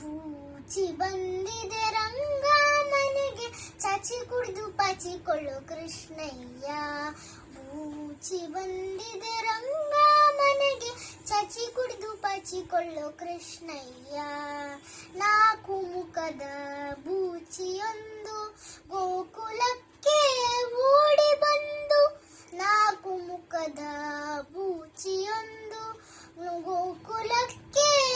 ಬೂಚಿ ಬಂದಿದೆ ರಂಗ ಮನೆಗೆ, ಚಾಚಿ ಕುಡಿದು ಪಾಚಿಕೊಳ್ಳೋ ಕೃಷ್ಣಯ್ಯ. ಬೂಚಿ ಬಂದಿದೆ ರಂಗ ಮನೆಗೆ, ಚಾಚಿ ಕುಡಿದು ಪಾಚಿಕೊಳ್ಳೋ ಕೃಷ್ಣಯ್ಯ. ನಾಲ್ಕು ಮುಖದ ಬೂಚಿಯೊಂದು ಗೋಕುಲಕ್ಕೆ ಓಡಿ ಬಂದು, ನಾಲ್ಕು ಮುಖದ ಬೂಚಿಯೊಂದು ಗೋಕುಲಕ್ಕೆ